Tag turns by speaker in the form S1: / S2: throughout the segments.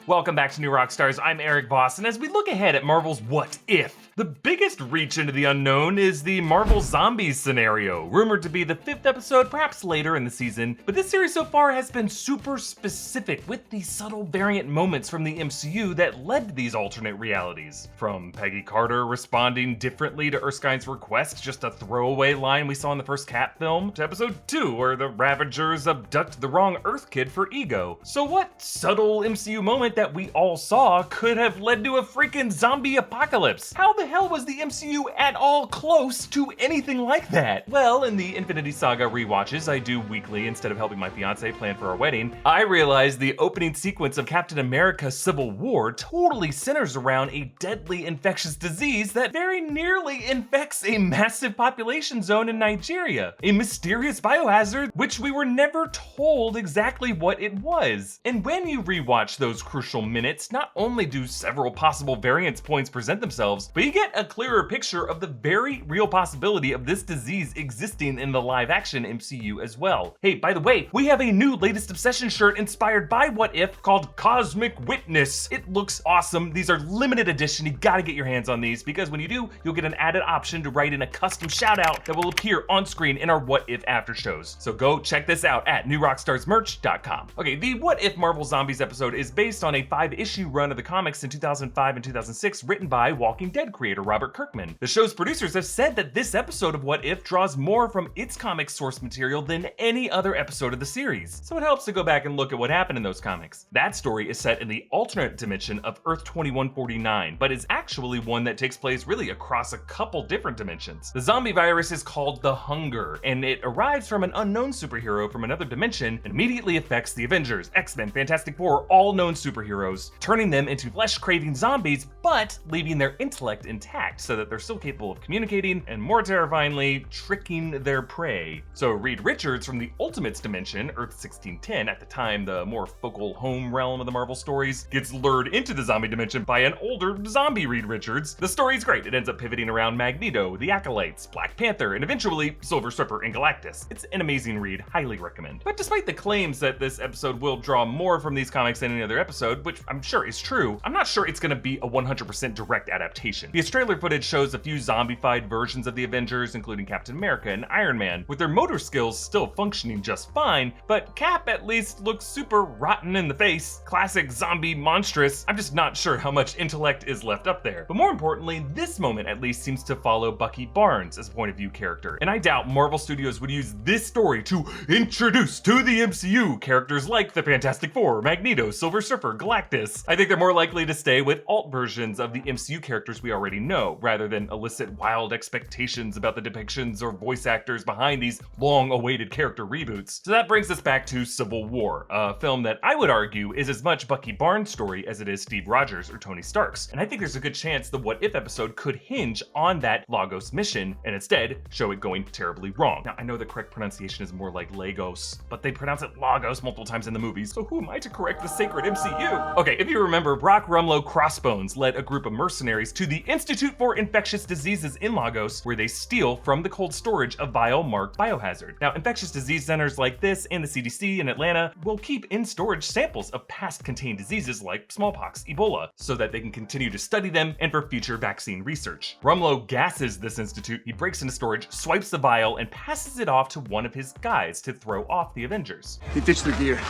S1: Welcome back to New Rockstars. I'm Erik Voss, and as we look ahead at Marvel's What If, the biggest reach into the unknown is the Marvel Zombies scenario, rumored to be the 5th episode, perhaps later in the season. But this series so far has been super specific with the subtle variant moments from the MCU that led to these alternate realities. From Peggy Carter responding differently to Erskine's request, just a throwaway line we saw in the first Cap film, to episode 2, where the Ravagers abduct the wrong Earth kid for ego. So what subtle MCU moment that we all saw could have led to a freaking zombie apocalypse? How the hell was the MCU at all close to anything like that? Well, in the Infinity Saga rewatches I do weekly instead of helping my fiance plan for our wedding, I realized the opening sequence of Captain America Civil War totally centers around a deadly infectious disease that very nearly infects a massive population zone in Nigeria. A mysterious biohazard which we were never told exactly what it was. And when you rewatch those crucial minutes, not only do several possible variance points present themselves, but you get a clearer picture of the very real possibility of this disease existing in the live-action MCU as well. Hey, by the way, we have a new latest Obsession shirt inspired by What If called Cosmic Witness. It looks awesome. These are limited edition. You gotta get your hands on these because when you do, you'll get an added option to write in a custom shout out that will appear on screen in our What If after shows. So go check this out at newrockstarsmerch.com. Okay, the What If Marvel Zombies episode is based on a 5-issue run of the comics in 2005 and 2006 written by Walking Dead creator Robert Kirkman. The show's producers have said that this episode of What If draws more from its comic source material than any other episode of the series, so it helps to go back and look at what happened in those comics. That story is set in the alternate dimension of Earth 2149, but is actually one that takes place really across a couple different dimensions. The zombie virus is called the Hunger, and it arrives from an unknown superhero from another dimension and immediately affects the Avengers, X-Men, Fantastic Four, all known superheroes, turning them into flesh-craving zombies, but leaving their intellect intact so that they're still capable of communicating and, more terrifyingly, tricking their prey. So Reed Richards from the Ultimates dimension, Earth 1610, at the time the more focal home realm of the Marvel stories, gets lured into the zombie dimension by an older zombie Reed Richards. The story's great. It ends up pivoting around Magneto, the Acolytes, Black Panther, and eventually Silver Surfer and Galactus. It's an amazing read, highly recommend. But despite the claims that this episode will draw more from these comics than any other episode, which I'm sure is true, I'm not sure it's gonna be a 100% direct adaptation. The trailer footage shows a few zombified versions of the Avengers, including Captain America and Iron Man, with their motor skills still functioning just fine, but Cap at least looks super rotten in the face, classic zombie monstrous. I'm just not sure how much intellect is left up there. But more importantly, this moment at least seems to follow Bucky Barnes as a point of view character, and I doubt Marvel Studios would use this story to introduce to the MCU characters like the Fantastic Four, Magneto, Silver Surfer, Galactus. I think they're more likely to stay with alt versions of the MCU characters we already know, rather than elicit wild expectations about the depictions or voice actors behind these long-awaited character reboots. So that brings us back to Civil War, a film that I would argue is as much Bucky Barnes' story as it is Steve Rogers or Tony Stark's, and I think there's a good chance the What If episode could hinge on that Lagos mission, and instead show it going terribly wrong. Now, I know the correct pronunciation is more like Lagos, but they pronounce it Lagos multiple times in the movies, so who am I to correct the sacred MCU? Okay, if you remember, Brock Rumlow Crossbones led a group of mercenaries to the Institute for Infectious Diseases in Lagos, where they steal from the cold storage a vial marked biohazard. Now, infectious disease centers like this and the CDC in Atlanta will keep in storage samples of past contained diseases like smallpox, Ebola, so that they can continue to study them and for future vaccine research. Rumlow gasses this institute, he breaks into storage, swipes the vial, and passes it off to one of his guys to throw off the Avengers.
S2: They ditched their gear.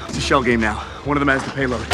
S2: It's a shell game now. One of them has the payload.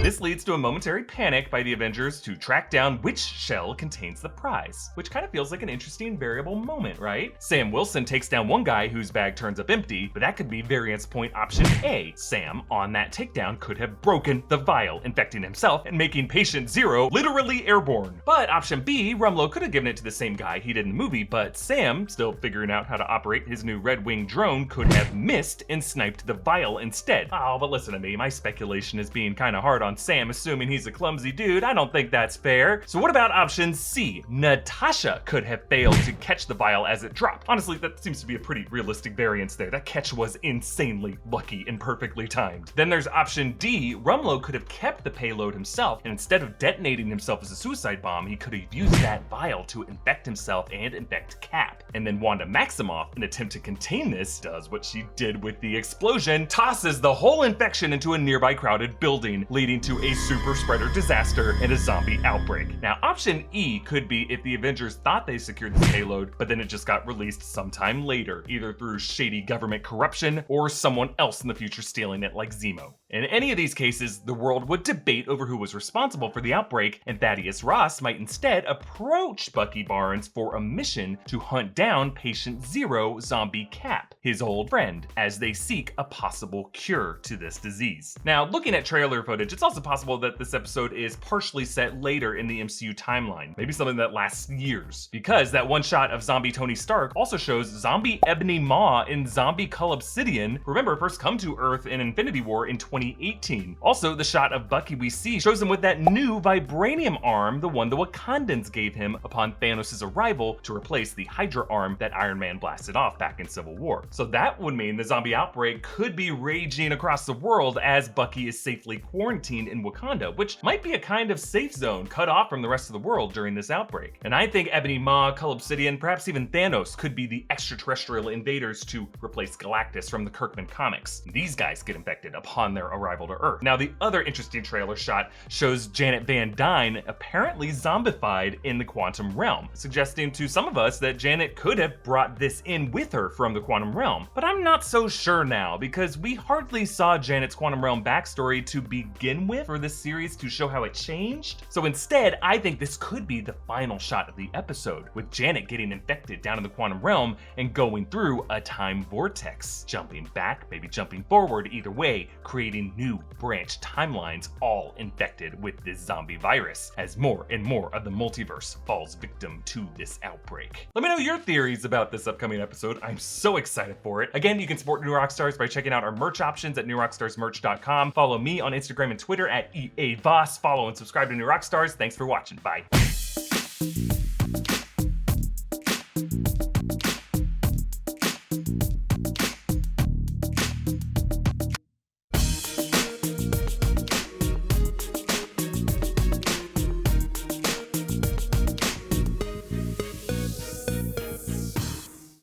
S1: This leads to a momentary panic by the Avengers to track down which shell contains the prize, which kind of feels like an interesting variable moment, right? Sam Wilson takes down one guy whose bag turns up empty, but that could be variance point option A. Sam, on that takedown, could have broken the vial, infecting himself and making patient zero literally airborne. But option B, Rumlow could have given it to the same guy he did in the movie, but Sam, still figuring out how to operate his new Red Wing drone, could have missed and sniped the vial instead. Oh, but listen to me, my speculation is being kind of hard on Sam, assuming he's a clumsy dude. I don't think that's fair. So what about option C? Natasha could have failed to catch the vial as it dropped. Honestly, that seems to be a pretty realistic variance there. That catch was insanely lucky and perfectly timed. Then there's option D. Rumlow could have kept the payload himself, and instead of detonating himself as a suicide bomb, he could have used that vial to infect himself and infect Cap. And then Wanda Maximoff, in an attempt to contain this, does what she did with the explosion, tosses the whole infection into a nearby crowded building, leading leading to a super spreader disaster and a zombie outbreak. Now, option E could be if the Avengers thought they secured this payload, but then it just got released sometime later, either through shady government corruption or someone else in the future stealing it like Zemo. In any of these cases, the world would debate over who was responsible for the outbreak, and Thaddeus Ross might instead approach Bucky Barnes for a mission to hunt down Patient Zero Zombie Cap, his old friend, as they seek a possible cure to this disease. Now, looking at trailer footage, it's also possible that this episode is partially set later in the MCU timeline, maybe something that lasts years, because that one shot of zombie Tony Stark also shows zombie Ebony Maw in zombie Cull Obsidian, remember, first come to Earth in Infinity War in 2018. Also, the shot of Bucky we see shows him with that new vibranium arm, the one the Wakandans gave him upon Thanos' arrival to replace the Hydra arm that Iron Man blasted off back in Civil War. So that would mean the zombie outbreak could be raging across the world as Bucky is safely quarantined in Wakanda, which might be a kind of safe zone cut off from the rest of the world during this outbreak. And I think Ebony Maw, Cull Obsidian, perhaps even Thanos could be the extraterrestrial invaders to replace Galactus from the Kirkman comics. These guys get infected upon their arrival to Earth. Now, the other interesting trailer shot shows Janet Van Dyne apparently zombified in the quantum realm, suggesting to some of us that Janet could have brought this in with her from the quantum realm. But I'm not so sure now, because we hardly saw Janet's quantum realm backstory to begin with for this series to show how it changed. So instead, I think this could be the final shot of the episode, with Janet getting infected down in the quantum realm and going through a time vortex, jumping back, maybe jumping forward, either way, creating new branch timelines all infected with this zombie virus as more and more of the multiverse falls victim to this outbreak. Let me know your theories about this upcoming episode. I'm so excited for it. Again, you can support New Rockstars by checking out our merch options at newrockstarsmerch.com. Follow me on Instagram and Twitter at EA Voss. Follow and subscribe to New Rockstars. Thanks for watching. Bye.